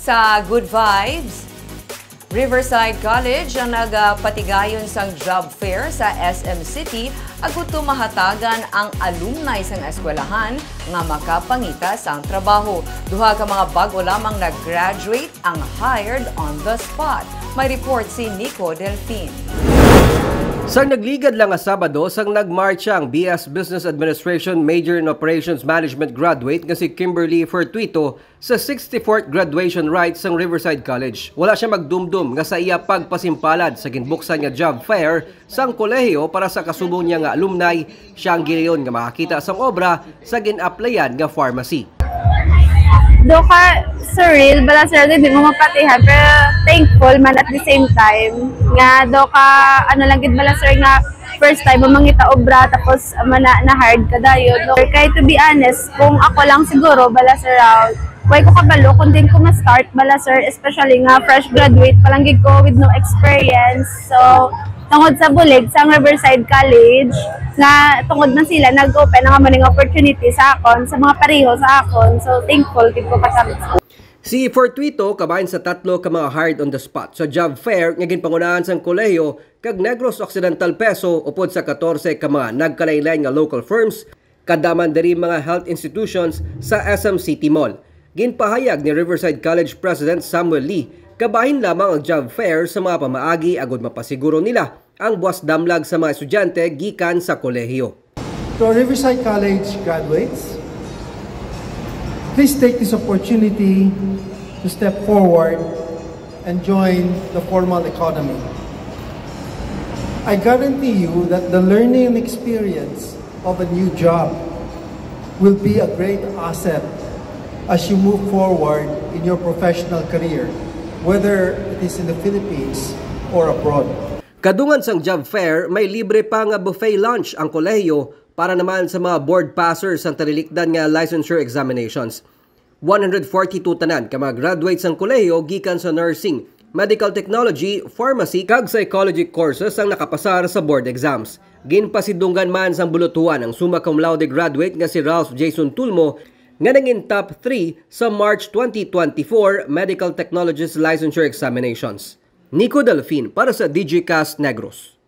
Sa Good Vibes, Riverside College ang nagpatigayon sang job fair sa SM City agud mahatagan ang alumni sang eskwelahan nga makapangita sang trabaho. Duha ka mga bago lamang nag-graduate ang hired on the spot. May report si Nico Delfin. Sang nagligad lang nga Sabado, sang nagmarcha ang BS Business Administration Major in Operations Management graduate nga si Kimberly Fortuito sa 64th graduation rites sang Riverside College. Wala siya magdumdum nga sa iya pagpasimpalad sa ginbuksan nga job fair sang kolehiyo para sa kasubong niya nga alumni, siya ang giliyon nga makakita sang obra sa gin-applyan nga pharmacy. Do ka surreal, bala sir, di mo mapatihan, pero thankful man at the same time. Nga, do ka, lang gid bala sir, nga first time mo mangita obra, tapos na hard ka dayo. Kaya to be honest, kung ako lang siguro, bala sir, why ko kabalo, kung din ko ma-start, bala sir, especially nga fresh graduate, palang gid ko with no experience. So, tungod sa bulig, sa Riverside College, na tungod na sila, nag-open ang maning opportunity sa akon, sa mga pareho sa akon. So, thankful kid ko kasama. Si Fortuito, kabahin sa tatlo ka mga hired on the spot sa job fair, nga ginpangunahan sang kolehiyo, kag Negros Occidental Peso, upod sa 14 ka mga nagkalain-lain nga local firms, kadaman diri mga health institutions sa SM City Mall. Ginpahayag ni Riverside College President Samuel Lee, kabahin lamang ang job fair sa mga pamaagi agud mapasiguro nila ang buwas damlag sa mga estudyante gikan sa kolehiyo. To our Riverside College graduates, please take this opportunity to step forward and join the formal economy. I guarantee you that the learning and experience of a new job will be a great asset as you move forward in your professional career, whether it is in the Philippines or abroad. Kadungan sang job fair, may libre pa nga buffet lunch ang kolehiyo para naman sa mga board passers ang talilikdan nga licensure examinations. 142 tanan ka mga graduates ang kolehiyo gikan sa nursing, medical technology, pharmacy kag psychology courses ang nakapasar sa board exams. Ginpasidunggan man sang bulutuan ang summa cum laude graduate nga si Ralph Jason Tulmo nga naging top 3 sa March 2024 Medical Technologist Licensure Examinations. Nico Delfin para sa DigiCast Negros.